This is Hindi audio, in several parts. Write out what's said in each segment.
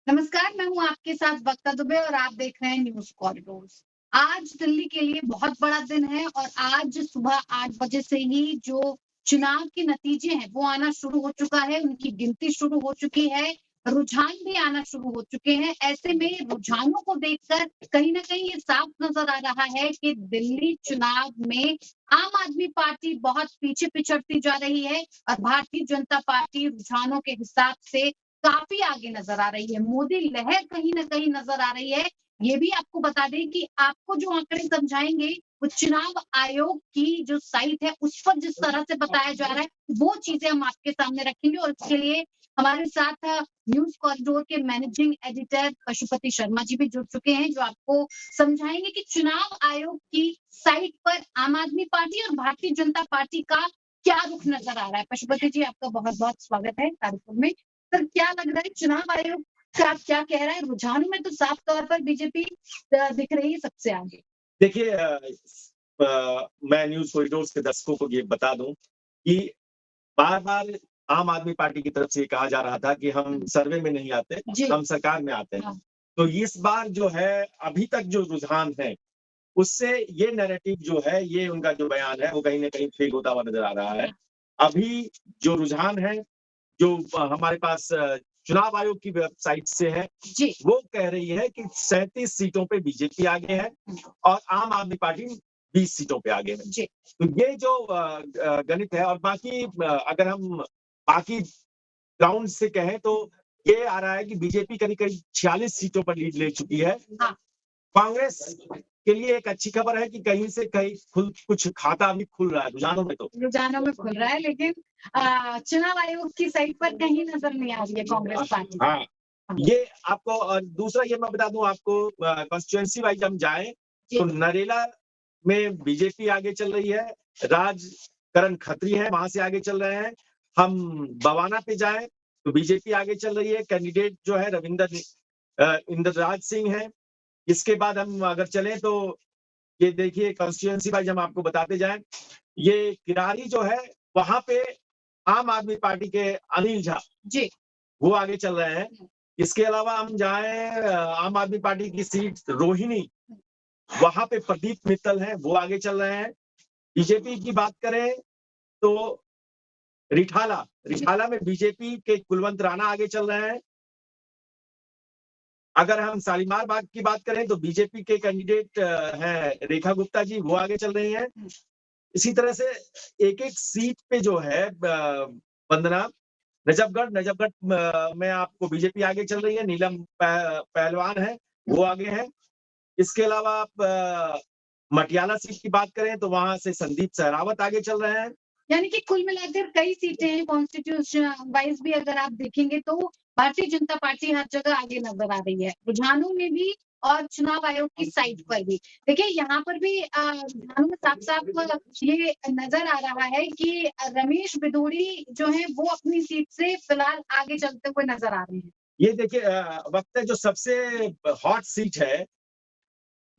नमस्कार, मैं हूँ आपके साथ बख्ता दुबे और आप देख रहे हैं न्यूज़ कॉरिडोर्स। आज दिल्ली के लिए बहुत बड़ा दिन है और आज सुबह 8 बजे से ही जो चुनाव के नतीजे हैं, वो आना शुरू हो चुका है, उनकी गिनती शुरू हो चुकी है, रुझान भी आना शुरू हो चुके हैं। ऐसे में रुझानों को देखकर कहीं न कहीं ये साफ नज़र आ रहा है कि दिल्ली चुनाव में आम आदमी पार्टी बहुत पीछे पिछड़ती जा रही है और भारतीय जनता पार्टी रुझानों के हिसाब से काफ़ी आगे नज़र आ रही है। मोदी लहर कहीं न कहीं नज़र आ रही है। ये भी आपको बता दें कि आपको जो आंकड़े समझाएँगे, वो चुनाव आयोग की जो साइट है, उस पर जिस तरह से बताया जा रहा है, वो चीज़ें हम आपके सामने रखेंगे और इसके लिए हमारे साथ न्यूज़ कॉरिडोर के मैनेजिंग एडिटर पशुपति शर्मा जी भी जुड़ चुके हैं, जो आपको समझाएँगे कि चुनाव आयोग की साइट पर आम आदमी पार्टी और भारतीय जनता पार्टी का क्या रुख नज़र आ रहा है। पशुपति जी, आपका बहुत-बहुत स्वागत है कार्यक्रम में। सर, क्या लग रहा है चुनाव आयोग का क्या कह रहा है? रुझानों में तो साफ तौर पर बीजेपी दिख रही है सबसे आगे। देखिए मैं न्यूज़ कॉरिडोर्स के दर्शकों को ये बता दूं कि बार-बार आम आदमी पार्टी की तरफ से ये कहा जा रहा था कि हम सर्वे में नहीं आते, जी। हम सरकार में आते हैं। हाँ। तो इस बार जो है अभी तक जो रुझान है, उससे ये नैरेटिव जो है, ये उनका जो बयान है, वो कहीं न कहीं फेल होता हुआ नज़र आ रहा है। अभी जो रुझान है, जो हमारे पास चुनाव आयोग की वेबसाइट से है, जी। वो कह रही है कि 37 सीटों पे बीजेपी आगे है और आम आदमी पार्टी 20 सीटों पे आगे है। जी। तो ये जो गणित है और बाकी अगर हम बाकी ग्राउंड से कहें तो ये आ रहा है कि बीजेपी करीब-करीब 46 सीटों पर लीड ले चुकी है। हाँ। कांग्रेस के लिए एक अच्छी खबर है कि कहीं से कहीं खुल कुछ खाता अभी खुल रहा है रुझानों में तो। रुझानों में खुल रहा है लेकिन चुनाव आयोग की साइट पर कहीं नज़र नहीं आ रही है कांग्रेस पार्टी। हाँ, हाँ। ये आपको दूसरा ये मैं बता दूँ आपको कंस्टिट्यूएंसी वाइज़ हम जाएँ तो जी। नरेला में बीजेपी आगे चल रही है, राजकरण खत्री है, वहाँ से आगे चल रहे हैं। हम बवाना पे जाएँ तो बीजेपी आगे चल रही है, कैंडिडेट जो है इंद्रराज सिंह है। इसके बाद हम अगर चलें तो ये देखिए कंस्टिट्यूएंसी वाइज़ हम आपको बताते जाएँ, ये किरारी जो है वहाँ पे आम आदमी पार्टी के अनिल झा जी। वो आगे चल रहे हैं। इसके अलावा हम जाएँ आम आदमी पार्टी की सीट रोहिणी, वहाँ पे प्रदीप मित्तल हैं, वो आगे चल रहे हैं। बीजेपी की बात करें तो रिठाला में बीजेपी के कुलवंत राणा आगे चल रहे हैं। अगर हम शालीमार बाग की बात करें तो बीजेपी के कैंडिडेट हैं रेखा गुप्ता जी, वो आगे चल रही हैं। इसी तरह से एक-एक सीट पे जो है वंदना नजफगढ़ में आपको बीजेपी आगे चल रही है, नीलम पहलवान है, वो आगे हैं। इसके अलावा आप मटियाला सीट की बात करें तो वहाँ से संदीप सहरावत आगे चल रहे हैं। यानी कि कुल मिलाकर कई सीटें हैं कॉन्स्टिट्यूशन वाइज भी अगर आप देखेंगे तो भारतीय जनता पार्टी हर जगह आगे नजर आ रही है रुझानों में भी और चुनाव आयोग की साइट पर भी। देखिए यहाँ पर भी रुझानों में साफ साफ ये नजर आ रहा है कि रमेश बिधूड़ी जो है वो अपनी सीट से फिलहाल आगे चलते हुए नजर आ रहे हैं। ये देखिए वक्त है जो सबसे हॉट सीट है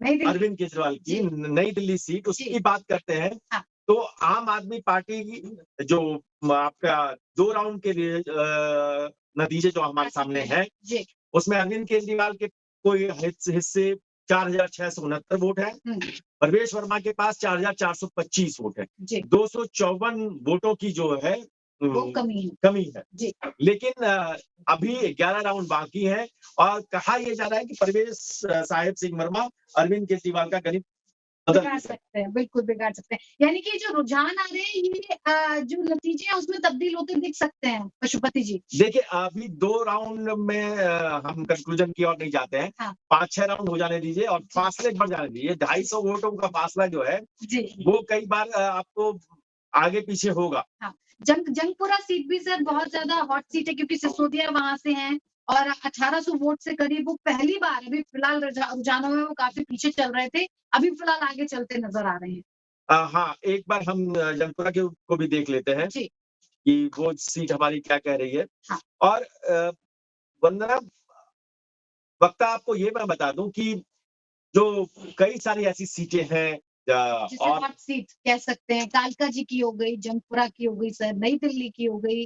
नई दिल्ली। अरविंद केजरीवाल की जी। नई दिल्ली सीट, उसकी जी। बात करते हैं। हाँ। तो आम आदमी पार्टी की जो आपका 2 राउंड के लिए नतीजे जो हमारे सामने हैं, जी। उसमें अरविंद केजरीवाल के कोई हिस्से 4,669 वोट है। परवेश वर्मा के पास 4,425 वोट है। जी। 254 वोटों की जो है वो कमी है। है। जी। लेकिन अभी 11 राउंड बाकी हैं और कहा यह जा रहा है कि परवेश साहिब सिंह वर्मा अरविंद केजरीवाल का गणित बिगाड़ सकते हैं, बिल्कुल बिगाड़ सकते हैं। यानी कि जो रुझान आ रहे हैं ये जो नतीजे हैं उसमें तब्दील होते दिख सकते हैं, पशुपति जी। देखिए अभी 2 राउंड में हम कंक्लूजन की ओर नहीं जाते हैं। हाँ। 5-6 राउंड हो जाने दीजिए और फासले बढ़ जाने दीजिए। 250 वोटों का फासला जो है जी। वो कई बार आपको आगे पीछे होगा। हाँ। जंगपुरा सीट भी सर बहुत ज्यादा हॉट सीट है क्योंकि सिसोदिया वहां से हैं और 1800 वोट से करीब वो पहली बार अभी फिलहाल रुझानों में वो काफी पीछे चल रहे थे, अभी फिलहाल आगे चलते नजर आ रहे हैं। हाँ, एक बार हम जंगपुरा के को भी देख लेते हैं जी। कि वो सीट हमारी क्या कह रही है। हाँ। और वंदना वक्ता आपको ये मैं बता दूं कि जो कई सारी ऐसी सीटें हैं जिसे और हॉट सीट कह सकते हैं, कालका जी की हो गई, जंगपुरा की हो गई सर, नई दिल्ली की हो गई।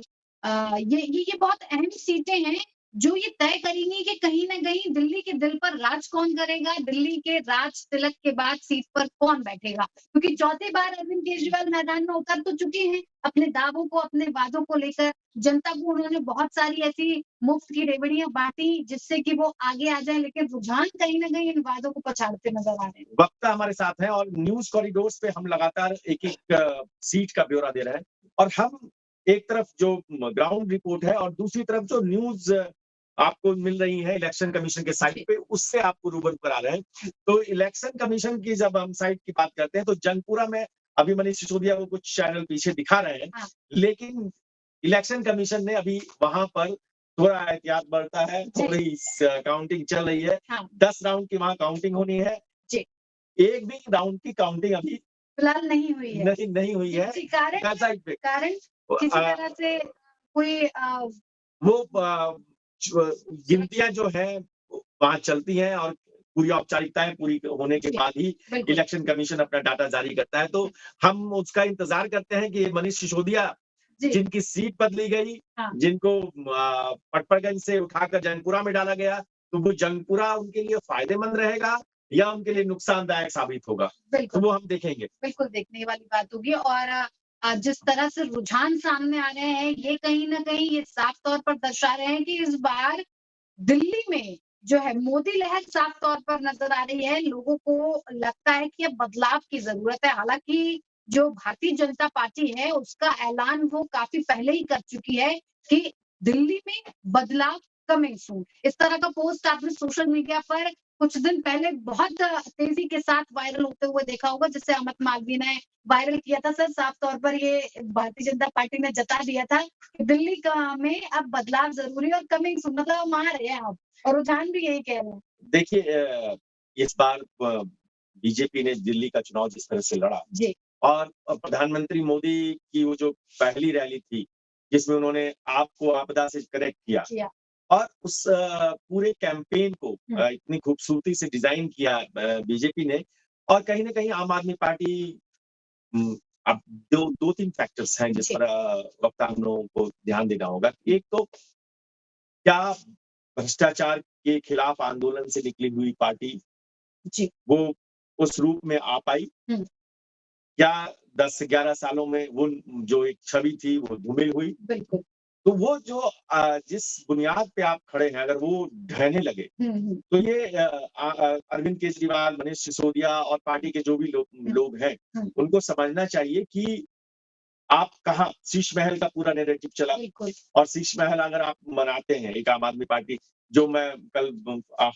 ये बहुत अहम सीटें हैं जो ये तय करेंगी कि कहीं न कहीं दिल्ली के दिल पर राज कौन करेगा, दिल्ली के राज तिलक के बाद सीट पर कौन बैठेगा। क्योंकि चौथी बार अरविंद केजरीवाल मैदान में उतर तो चुके हैं, अपने दावों को, अपने वादों को लेकर। जनता को उन्होंने बहुत सारी ऐसी मुफ्त की रेवड़ियाँ बाँटी, जिससे कि वो आगे आ जाएँ, लेकिन रुझान कहीं न कहीं इन वादों को पछाड़ते नज़र आ रहे हैं। वक्त हमारे साथ है और न्यूज़ कॉरिडोर्स पे हम लगातार एक-एक सीट का ब्यौरा दे रहे हैं और हम एक तरफ जो ग्राउंड रिपोर्ट है और दूसरी तरफ जो न्यूज़ आपको मिल रही है इलेक्शन कमीशन के साइट जी। पे, उससे आपको रूबरू करा रहे हैं। तो इलेक्शन कमीशन की जब हम साइट की बात करते हैं, तो जंगपुरा में अभी मनीष सिसोदिया को कुछ चैनल पीछे दिखा रहे हैं, हाँ। लेकिन इलेक्शन कमीशन ने अभी वहाँ पर थोड़ा एहतियात बरता है, जी। थोड़ी काउंटिंग चल रही है। हाँ। 10 राउंड की वहाँ काउंटिंग होनी है। जी। एक भी राउंड की काउंटिंग अभी फिलहाल नहीं हुई है। नहीं हुई है किसी कारण वेबसाइट पे। कारण अ, किसी तरह से कोई वो गिनतियाँ जो हैं वहाँ चलती हैं और पूरी औपचारिकताएँ पूरी होने के जी, बाद ही बिल्कुल। इलेक्शन कमीशन अपना डाटा जारी करता है। तो हम उसका इंतज़ार करते हैं कि मनीष सिसोदिया जी। जिनकी सीट बदली गई, हाँ। जिनको पटपरगंज से उठाकर जंगपुरा में डाला गया, तो वो जंगपुरा उनके लिए फ़ायदेमंद रहेगा या उनके लिए नुकसानदायक साबित होगा? तो बिल्कुल। वो हम देखेंगे। बिल्कुल देखने वाली बात होगी और जिस तरह से रुझान सामने आ रहे हैं, ये कहीं न कहीं ये साफ तौर पर दर्शा रहे हैं कि इस बार दिल्ली में जो है मोदी लहर साफ तौर पर नज़र आ रही है। लोगों को लगता है कि अब बदलाव की ज़रूरत है। हालाँकि जो भारतीय जनता पार्टी है, उसका ऐलान वो काफ़ी पहले ही कर चुकी है कि दिल्ली में बदलाव कमिंग सून। इस तरह का पोस्ट आपने सोशल मीडिया पर कुछ दिन पहले बहुत तेज़ी के साथ वायरल होते हुए देखा होगा, जिसे अमित मालवीय ने वायरल किया था। सर, साफ तौर पर ये भारतीय जनता पार्टी ने जता दिया था कि दिल्ली का में अब बदलाव ज़रूरी है और कमिंग सून मतलब हम आ रहे हैं अब। और रुझान भी यही कह रहे हैं। देखिए इस बार बीजेपी ने दिल्ली का चुनाव जिस तरह से लड़ा जी। और प्रधानमंत्री मोदी की वो जो पहली रैली थी, जिसमें उन्होंने आपको आपदा से कनेक्ट किया किया। और उस पूरे कैंपेन को इतनी खूबसूरती से डिज़ाइन किया बीजेपी ने और कहीं न कहीं आम आदमी पार्टी अब 2-3 फैक्टर्स हैं जिस जी। पर वक्त हम लोगों को ध्यान देना होगा। एक तो क्या भ्रष्टाचार के खिलाफ आंदोलन से निकली हुई पार्टी जी। वो उस रूप में आ पाई? हुँ। क्या 10 से 11 सालों में वो जो एक छवि थी वो धूमिल हुई? बिल्कुल। तो वो जो जिस बुनियाद पे आप खड़े हैं अगर वो ढहने लगे, हुँ। तो ये अरविंद केजरीवाल, मनीष सिसोदिया और पार्टी के जो भी लोग हैं, हुँ। उनको समझना चाहिए कि आप कहाँ शीश महल का पूरा नैरेटिव चला बिल्कुल। और शीश महल अगर आप मनाते हैं, एक आम आदमी पार्टी जो मैं कल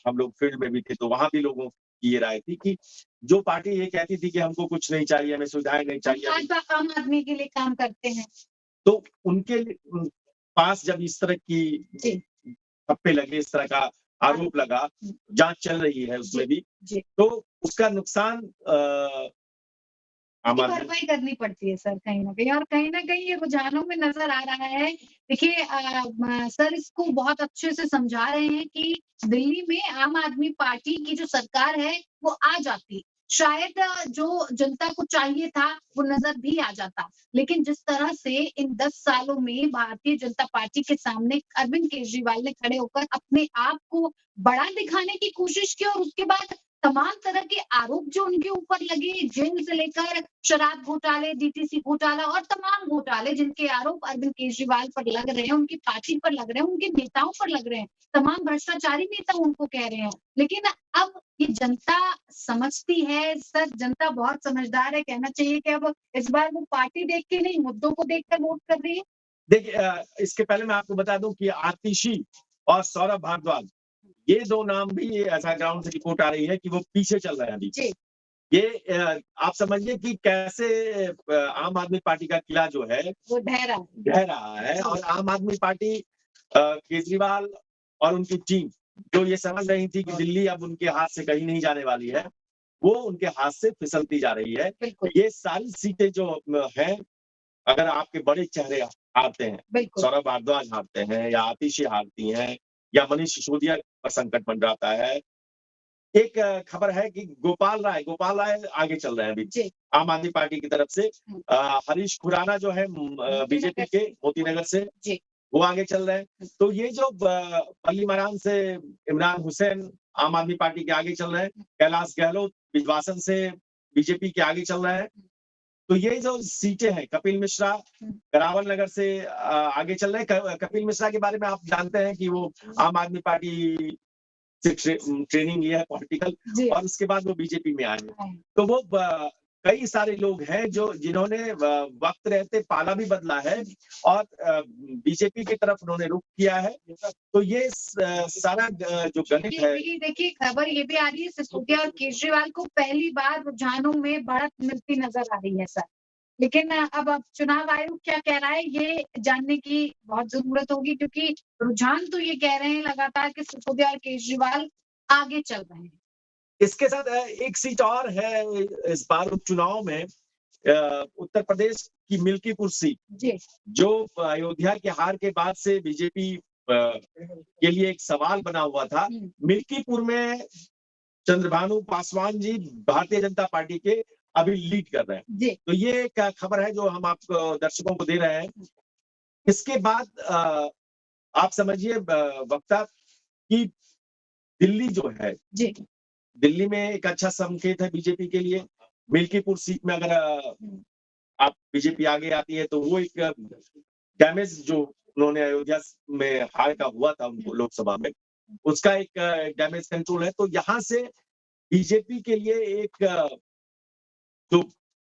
हम लोग फील्ड में भी थे, तो वहाँ भी लोगों की ये राय थी कि जो पार्टी ये कहती थी कि हमको कुछ नहीं चाहिए, हमें सुविधाएँ नहीं हम चाहिए, आज आम आदमी के लिए काम करते हैं। तो उनके पास जब इस तरह की जी। ठप्पे लगे, इस तरह का आरोप लगा, जाँच चल रही है उसमें भी, जी। तो उसका नुकसान आम की आदमी भरपाई करनी पड़ती है सर कहीं न कहीं और कहीं न कहीं ये रुझानों में नज़र आ रहा है। देखिए सर इसको बहुत अच्छे से समझा रहे हैं कि दिल्ली में आम आदमी पार्टी की जो सरकार है, वो आ जाती। शायद जो जनता को चाहिए था, वो नज़र भी आ जाता। लेकिन जिस तरह से इन 10 सालों में भारतीय जनता पार्टी के सामने अरविंद केजरीवाल ने खड़े होकर अपने आप को बड़ा दिखाने की कोशिश की और उसके बाद तमाम तरह के आरोप जो उनके ऊपर लगे, जेल से लेकर शराब घोटाले, डीटीसी घोटाला और तमाम घोटाले जिनके आरोप अरविंद केजरीवाल पर लग रहे हैं, उनकी पार्टी पर लग रहे हैं, उनके नेताओं पर लग रहे हैं। तमाम भ्रष्टाचारी नेता उनको कह रहे हैं। लेकिन अब ये जनता समझती है, सर जनता बहुत समझदार है, कहना चाहिए कि अब इस बार वो पार्टी देख के नहीं, मुद्दों को देखकर वोट कर रही है। देखिए इसके पहले मैं आपको बता दूँ कि आतिशी और सौरभ भारद्वाज ये 2 नाम भी ऐसा ग्राउंड से रिपोर्ट आ रही है कि वो पीछे चल रहे हैं अभी। जी। ये आप समझिए कि कैसे आम आदमी पार्टी का किला जो है वो ढह रहा है। ढह रहा है और आम आदमी पार्टी केजरीवाल और उनकी टीम जो ये समझ रही थी कि दिल्ली अब उनके हाथ से कहीं नहीं जाने वाली है, वो उनके हाथ से फिसलती जा रही है। बिल्कुल। ये सारी सीटें जो हैं, अगर आपके बड़े चेहरे हारते हैं, बिल्कुल। सौरभ भारद्वाज हारते हैं या आतिशी हारती हैं या मनीष सिसोदिया पर संकट मंडराता है। एक खबर है कि गोपाल राय आगे चल रहे हैं अभी जी। आम आदमी पार्टी की तरफ से। हरीश खुराना जो है बीजेपी के मोती नगर से जी। वो आगे चल रहे हैं। तो ये जो पल्ली मरान से इमरान हुसैन आम आदमी पार्टी के आगे चल रहे हैं, कैलाश गहलोत बिजवासन से बीजेपी के आगे चल रहे हैं। तो ये जो सीटें हैं, कपिल मिश्रा करावल नगर से आगे चल रहे हैं। कपिल मिश्रा के बारे में आप जानते हैं कि वो आम आदमी पार्टी से ट्रेनिंग लिया है पॉलिटिकल, और उसके बाद वो बीजेपी में आए हैं। तो वो कई सारे लोग हैं जो जिन्होंने वक्त रहते पाला भी बदला है और बीजेपी की तरफ उन्होंने रुख किया है। तो ये सारा जो गणित है। देखिए, खबर ये भी आ रही है सिसोदिया और केजरीवाल को पहली बार रुझानों में बढ़त मिलती नजर आ रही है सर। लेकिन अब चुनाव आयोग क्या कह रहा है ये जानने की बहुत जरूरत होगी, क्योंकि रुझान तो ये कह रहे हैं लगातार कि सिसोदिया और केजरीवाल आगे चल रहे हैं। इसके साथ एक सीट और है इस बार उपचुनाव में, उत्तर प्रदेश की मिल्कीपुर सीट, जो अयोध्या के हार के बाद से बीजेपी के लिए एक सवाल बना हुआ था। मिल्कीपुर में चंद्रभानु पासवान जी भारतीय जनता पार्टी के अभी लीड कर रहे हैं। तो ये एक खबर है जो हम आप दर्शकों को दे रहे हैं। इसके बाद आप समझिए वक्ता कि दिल्ली जो है, दिल्ली में एक अच्छा संकेत है बीजेपी के लिए। मिल्कीपुर सीट में अगर आप बीजेपी आगे आती है तो वो एक डैमेज जो उन्होंने अयोध्या में हार का हुआ था उनको लोकसभा में, उसका एक डैमेज कंट्रोल है। तो यहाँ से बीजेपी के लिए एक जो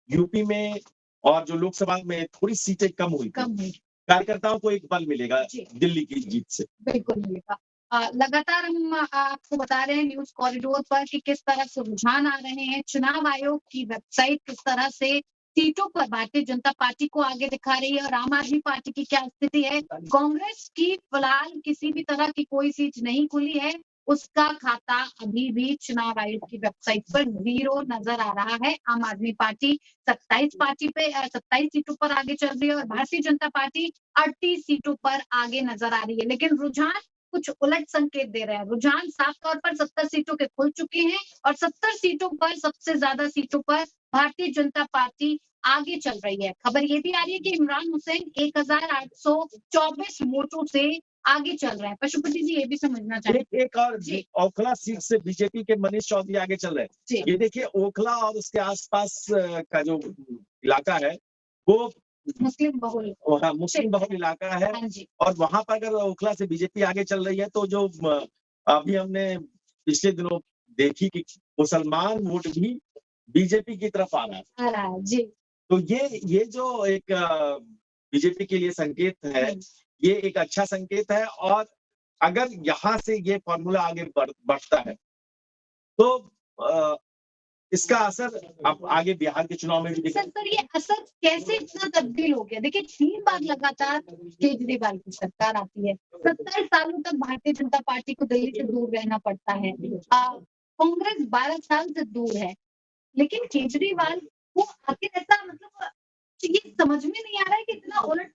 यूपी में और जो लोकसभा में थोड़ी सीटें कम हुई, कार्यकर्ताओं को एक बल मिलेगा दिल्ली की जीत से। बिल्कुल मिलेगा। लगातार हम आपको बता रहे हैं न्यूज कॉरिडोर पर कि किस तरह से रुझान आ रहे हैं। चुनाव आयोग की वेबसाइट किस तरह से सीटों पर भारतीय जनता पार्टी को आगे दिखा रही है और आम आदमी पार्टी की क्या स्थिति है। कांग्रेस की फिलहाल किसी भी तरह की कोई सीट नहीं खुली है, उसका खाता अभी भी चुनाव आयोग की वेबसाइट पर 0 नजर आ रहा है। आम आदमी पार्टी 27 सीटों पर आगे चल रही है और भारतीय जनता पार्टी 38 सीटों पर आगे नजर आ रही है। लेकिन रुझान कुछ उलट संकेत दे रहे हैं। रुझान साफ तौर पर 70 सीटों के खुल चुके हैं और 70 सीटों पर, सबसे ज्यादा सीटों पर भारतीय जनता पार्टी आगे चल रही है। खबर ये भी आ रही है कि इमरान हुसैन 1824 वोटों से आगे चल रहे हैं। पशुपति जी ये भी समझना चाहिए। एक और ओखला सीट से बीजेपी के मनीष चौधरी आगे चल रहे हैं। ये देखिए, ओखला और उसके आसपास का जो इलाका है वो मुस्लिम बहुल, हाँ, मुस्लिम बहुल इलाका है। और वहां पर अगर ओखला से बीजेपी आगे चल रही है तो जो अभी हमने पिछले दिनों देखी कि मुसलमान वोट भी बीजेपी की तरफ आ रहा है जी। तो ये जो एक बीजेपी के लिए संकेत है, ये एक अच्छा संकेत है। और अगर यहाँ से ये फॉर्मूला आगे बढ़ता है तो इसका असर अब आगे बिहार के चुनाव में भी दिखेगा। सर ये असर कैसे इतना तब्दील हो गया? देखिए 3 बार लगातार केजरीवाल की सरकार आती है। 70 सालों तक भारतीय जनता पार्टी को दिल्ली से दूर रहना पड़ता है। कांग्रेस 12 साल से दूर है, लेकिन केजरीवाल को आखिर ऐसा मतलब ये समझ में नहीं आ रहा है कि इतना उलट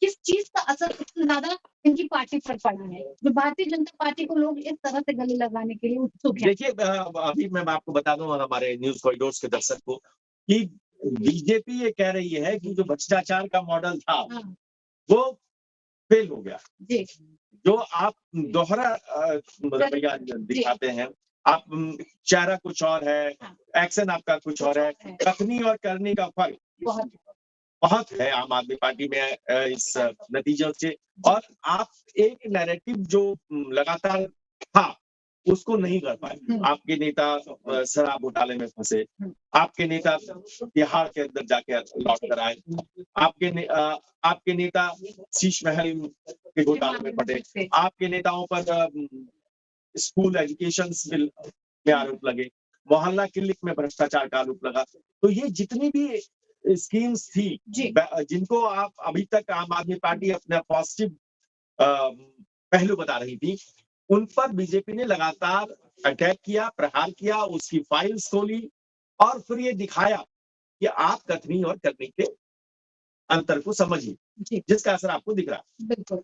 किस चीज का असर सबसे ज्यादा इनकी पार्टी पर पड़ा है, जो भारतीय जनता पार्टी को लोग इस तरह से गले लगाने के लिए उत्सुक हैं। देखिए, अभी मैं आपको बता दूं हमारे न्यूज कॉरिडोर्स के दर्शक को कि बीजेपी ये कह रही है कि जो भ्रष्टाचार का मॉडल था वो फेल हो गया। जो आप दोहरा रवैया दिखाते हैं, आप चेहरा कुछ और है, एक्शन आपका कुछ और है, कथनी और करनी का फर्क बहुत है आम आदमी पार्टी में इस नतीजों से। और आप एक नैरेटिव जो लगातार था उसको नहीं कर पाए। आपके नेता शराब घोटाले में फंसे, आपके नेता बिहार के अंदर जाके लौट कर आए, आपके नेता शीश महल के घोटाले में फटे, आपके नेताओं पर स्कूल एजुकेशन बिल में आरोप लगे, मोहल्ला क्लिनिक में भ्रष्टाचार का आरोप लगा। तो ये जितनी भी स्कीम्स थी जिनको आप अभी तक आम आदमी पार्टी अपना पॉजिटिव पहलू बता रही थी, उन पर बीजेपी ने लगातार अटैक किया, प्रहार किया, उसकी फाइल्स खोली और फिर ये दिखाया कि आप कथनी और करनी के अंतर को समझिए, जिसका असर आपको दिख रहा है। बिल्कुल।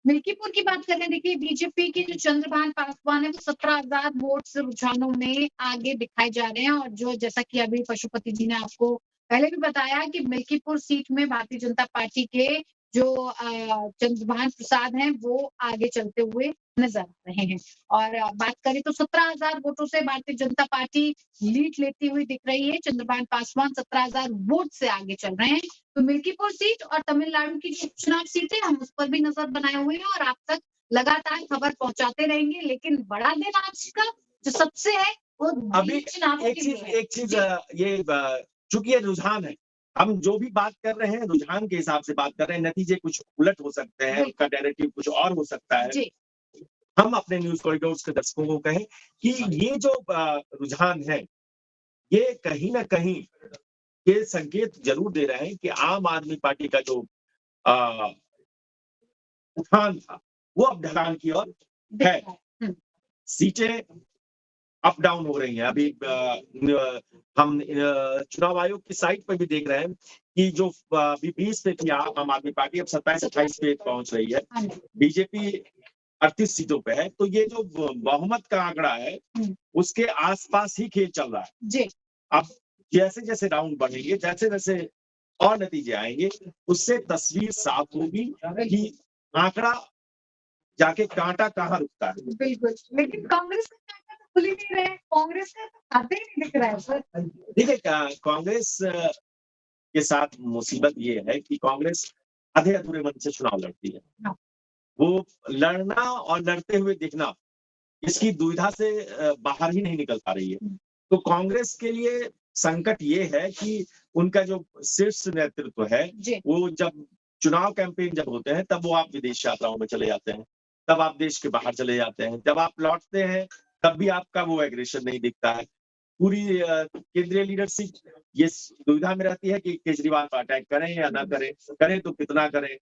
मिल्कीपुर की बात करें, देखिए बीजेपी के जो चंद्रभान पासवान है वो 17,000 वोट से रुझानों में आगे दिखाए जा रहे हैं। और जो जैसा कि अभी पशुपति जी ने आपको पहले भी बताया कि मिल्कीपुर सीट में भारतीय जनता पार्टी के जो चंद्रभान प्रसाद हैं वो आगे चलते हुए नजर आ रहे हैं। और बात करें तो 17,000 वोटों से भारतीय जनता पार्टी लीड लेती हुई दिख रही है। चंद्रभान पासवान 17,000 वोट से आगे चल रहे हैं। तो मिल्कीपुर सीट और तमिलनाडु की जो उपचुनाव सीट है, हम उस पर भी नजर बनाए हुए हैं और आप तक लगातार खबर पहुंचाते रहेंगे। लेकिन बड़ा दिन आज का जो सबसे है वो अभी चुनाव एक चीज ये चूंकि ये रुझान है, हम जो भी बात कर रहे हैं रुझान के हिसाब से बात कर रहे हैं, नतीजे कुछ उलट हो सकते हैं, उनका नैरेटिव कुछ और हो सकता है। हम अपने न्यूज कॉरिडोर्स के दर्शकों को कहें कि ये जो रुझान है, ये कहीं ना कहीं ये संकेत जरूर दे रहे हैं कि आम आदमी पार्टी का जो उठान था वो अब ढलान की ओर है। सीटें अप डाउन हो रही हैं। अभी हम चुनाव आयोग की साइट पर भी देख रहे हैं कि जो अभी 20 पे थी आम आदमी पार्टी, अब 27-28 पे पहुंच रही है। बीजेपी 38 सीटों पे है। तो ये जो बहुमत का आंकड़ा है उसके आसपास ही खेल चल रहा है। अब जैसे जैसे राउंड बढ़ेंगे, जैसे जैसे और नतीजे आएंगे, उससे तस्वीर साफ होगी कि आंकड़ा जाके कांटा कहाँ रुकता है। बिल्कुल, लेकिन कांग्रेस का कांटा तो खुल ही नहीं रहा है। कांग्रेस का तो खाते ही नहीं दिख रहा है सर। देखिए, कांग्रेस के साथ मुसीबत ये है कि कांग्रेस आधे अधूरे मन से चुनाव लड़ती है। वो लड़ना और लड़ते हुए दिखना, इसकी दुविधा से बाहर ही नहीं निकल पा रही है। तो कांग्रेस के लिए संकट ये है कि उनका जो शीर्ष नेतृत्व है, वो जब चुनाव कैंपेन जब होते हैं, तब वो आप विदेश यात्राओं में चले जाते हैं, तब आप देश के बाहर चले जाते हैं, जब आप लौटते हैं तब भी आपका वो एग्रेशन नहीं दिखता है। पूरी केंद्रीय लीडरशिप ये दुविधा में रहती है कि केजरीवाल पर अटैक करें या ना करें, करें तो कितना करें,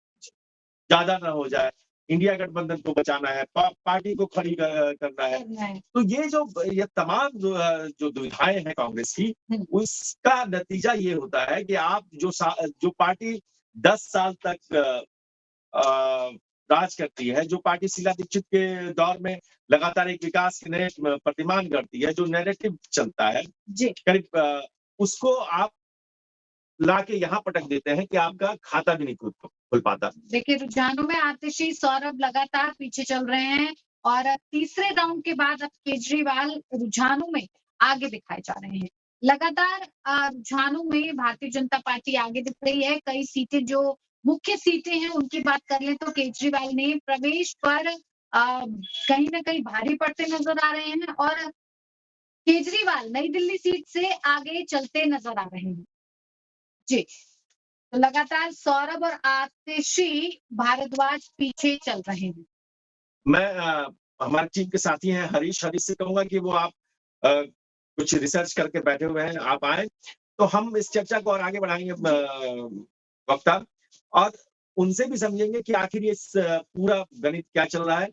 ज्यादा ना हो जाए, इंडिया गठबंधन को बचाना है, पार्टी को खड़ी करना है। तो ये तमाम जो दुविधाएं हैं कांग्रेस की, उसका नतीजा ये होता है कि आप जो पार्टी 10 साल तक राज करती है, जो पार्टी शीला दीक्षित के दौर में लगातार एक विकास के नए प्रतिमान करती है, जो नैरेटिव चलता है, करीब उसको आप लाके यहाँ पटक देते हैं कि आपका खाता भी नहीं खुल पाता। देखिए, रुझानों में आतिशी सौरभ लगातार पीछे चल रहे हैं और तीसरे राउंड के बाद अब केजरीवाल रुझानों में आगे दिखाए जा रहे हैं। लगातार रुझानों में भारतीय जनता पार्टी आगे दिख रही है। कई सीटें जो मुख्य सीटें हैं उनकी बात कर लें तो केजरीवाल ने प्रवेश पर कहीं ना कहीं भारी पड़ते नजर आ रहे हैं और केजरीवाल नई दिल्ली सीट से आगे चलते नजर आ रहे हैं। जी, तो लगातार सौरभ और आतिशी भारद्वाज पीछे चल रहे हैं। मैं हमारे टीम के साथी हैं हरीश से कहूंगा कि वो आप कुछ रिसर्च करके बैठे हुए हैं, आप आए तो हम इस चर्चा को और आगे बढ़ाएंगे वक्ता, और उनसे भी समझेंगे कि आखिर ये पूरा गणित क्या चल रहा है